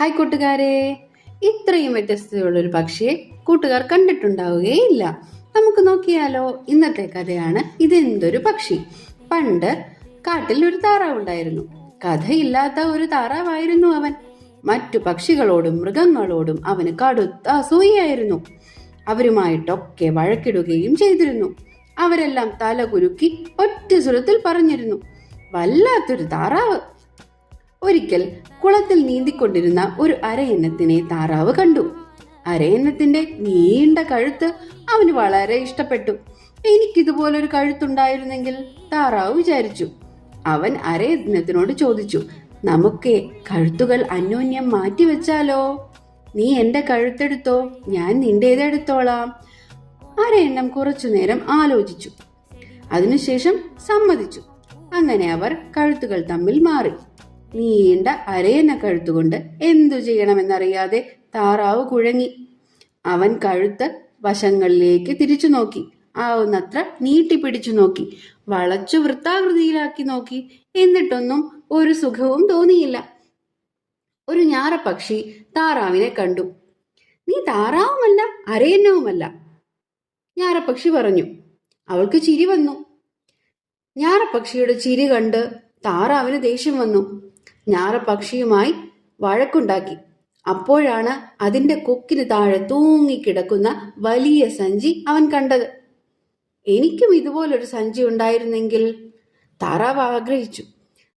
Hi കൂട്ടുകാരെ, ഇത്രയും വ്യത്യസ്തതയുള്ളൊരു പക്ഷിയെ കൂട്ടുകാർ കണ്ടിട്ടുണ്ടാവുകയില്ല. നമുക്ക് നോക്കിയാലോ. ഇന്നത്തെ കഥയാണ് ഇതെന്തൊരു പക്ഷി. പണ്ട് കാട്ടിൽ ഒരു താറാവ് ഉണ്ടായിരുന്നു. കഥയില്ലാത്ത ഒരു താറാവായിരുന്നു അവൻ. മറ്റു പക്ഷികളോടും മൃഗങ്ങളോടും അവന് കടുത്ത അസൂയായിരുന്നു. അവരുമായിട്ടൊക്കെ വഴക്കിടുകയും ചെയ്തിരുന്നു. അവരെല്ലാം തലകുലുക്കി ഒറ്റ സ്വരത്തിൽ പറഞ്ഞിരുന്നു, വല്ലാത്തൊരു താറാവ്. ഒരിക്കൽ കുളത്തിൽ നീന്തിക്കൊണ്ടിരുന്ന ഒരു അരയന്നത്തിനെ താറാവ് കണ്ടു. അരയന്നത്തിന്റെ നീണ്ട കഴുത്ത് അവന് വളരെ ഇഷ്ടപ്പെട്ടു. എനിക്കിതുപോലൊരു കഴുത്തുണ്ടായിരുന്നെങ്കിൽ താറാവ് വിചാരിച്ചു. അവൻ അരയന്നത്തിനോട് ചോദിച്ചു, നമുക്ക് കഴുത്തുകൾ അന്യോന്യം മാറ്റിവെച്ചാലോ? നീ എന്റെ കഴുത്തെടുത്തോ, ഞാൻ നിന്റേതെടുത്തോളാം. അരയന്നം കുറച്ചുനേരം ആലോചിച്ചു. അതിനുശേഷം സമ്മതിച്ചു. അങ്ങനെ അവർ കഴുത്തുകൾ തമ്മിൽ മാറി. നീണ്ട അരയന്ന കഴുത്തുകൊണ്ട് എന്തു ചെയ്യണമെന്നറിയാതെ താറാവ് കുഴങ്ങി. അവൻ കഴുത്ത് വശങ്ങളിലേക്ക് തിരിച്ചു നോക്കി, ആവുന്നത്ര നീട്ടിപ്പിടിച്ചു നോക്കി, വളച്ചു വൃത്താകൃതിയിലാക്കി നോക്കി. എന്നിട്ടൊന്നും ഒരു സുഖവും തോന്നിയില്ല. ഒരു ഞാറപ്പക്ഷി താറാവിനെ കണ്ടു. നീ താറാവുമല്ല അരയന്നവുമല്ല, ഞാറപ്പക്ഷി പറഞ്ഞു. അവൾക്ക് ചിരി വന്നു. ഞാറപ്പക്ഷിയുടെ ചിരി കണ്ട് താറാവിന് ദേഷ്യം വന്നു. ഞാറപ്പക്ഷിയുമായി വഴക്കുണ്ടാക്കി. അപ്പോഴാണ് അതിന്റെ കൊക്കിന് താഴെ തൂങ്ങിക്കിടക്കുന്ന വലിയ സഞ്ചി അവൻ കണ്ടത്. എനിക്കും ഇതുപോലൊരു സഞ്ചി ഉണ്ടായിരുന്നെങ്കിൽ താറാവ് ആഗ്രഹിച്ചു.